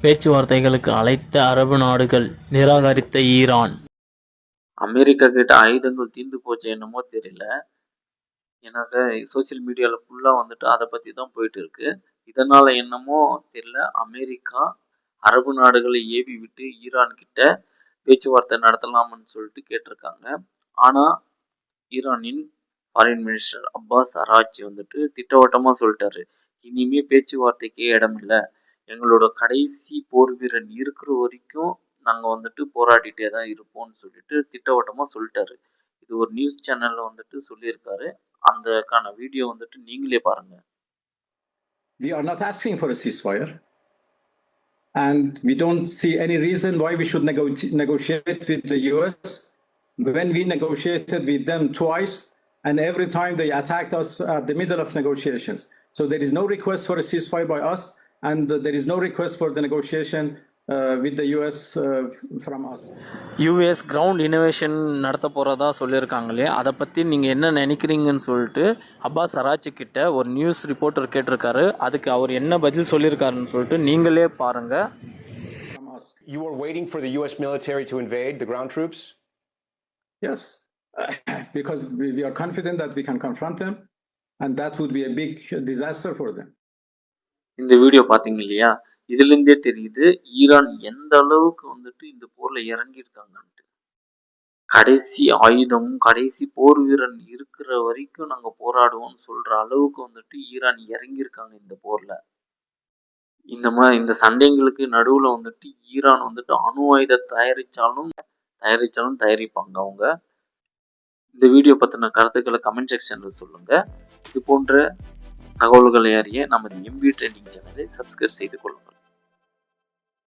பேச்சுவார்த்தைகளுக்கு அழைத்த அரபு நாடுகள் நிராகரித்த ஈரான். அமெரிக்கா கிட்ட ஆயுதங்கள் தீர்ந்து போச்சு என்னமோ தெரியல. எனக்கு சோசியல் மீடியாவில் ஃபுல்லாக வந்துட்டு அதை பற்றி தான் போயிட்டு இருக்கு. இதனால என்னமோ தெரியல, அமெரிக்கா அரபு நாடுகளை ஏவி விட்டு ஈரான் கிட்ட பேச்சுவார்த்தை நடத்தலாம்னு சொல்லிட்டு கேட்டிருக்காங்க. ஆனால் ஈரானின் ஃபாரின் மினிஸ்டர் அப்பாஸ் அராக்சி வந்துட்டு திட்டவட்டமாக சொல்லிட்டாரு, இனிமே பேச்சுவார்த்தைக்கே இடம் இல்லை, எங்களோட கடைசி போர் வீரன் இருக்கிற வரைக்கும் நாங்கள் வந்துட்டு போராடிட்டே தான் இருப்போம்னு சொல்லிட்டு திட்டவட்டமாக சொல்லிட்டாரு. இது ஒரு நியூஸ் சேனலில் வந்துட்டு சொல்லியிருக்காரு. அந்தக்கான வீடியோ வந்துட்டு நீங்களே பாருங்க. We are not asking for a ceasefire, and we don't see any reason why we should negotiate with the US when we negotiated with them twice, and every time they attacked us at the middle of negotiations. So there is no request for a ceasefire by us, and there is no request for the negotiation with the US from us. US ground innovation நடத்த போகிறதா சொல்லியிருக்காங்களே, அதை பற்றி நீங்கள் என்ன நினைக்கிறீங்கன்னு சொல்லிட்டு Abbas Araghchi கிட்ட ஒரு நியூஸ் ரிப்போர்ட்டர் கேட்டிருக்காரு. அதுக்கு அவர் என்ன பதில் சொல்லியிருக்காருன்னு சொல்லிட்டு நீங்களே பாருங்கள். You are waiting for the US military to invade the ground troops? Yes, because we are confident that we can confront them, and that would be a big disaster for them. இந்த video பார்த்தீங்க இல்லையா, இதுலேருந்தே தெரியுது Iran எந்த அளவுக்கு வந்துட்டு இந்த போரில் இறங்கியிருக்காங்கன்ட்டு. கடைசி ஆயுதம் கடைசி போர் வீரன் இருக்கிற வரைக்கும் நாங்கள் போராடுவோம்னு சொல்கிற அளவுக்கு வந்துட்டு ஈரான் இறங்கியிருக்காங்க இந்த போரில். இந்த சண்டைங்களுக்கு நடுவில் வந்துட்டு ஈரான் வந்துட்டு அணு ஆயுதம் தயாரித்தாலும் தயாரிப்பாங்க அவங்க. இந்த வீடியோ பற்றின கருத்துக்களை கமெண்ட் செக்ஷனில் சொல்லுங்கள். இது போன்ற தகவல்களை அறிய நமது எம்பி ட்ரெண்டிங் சேனலை சப்ஸ்கிரைப் செய்து கொள்ளுங்கள்.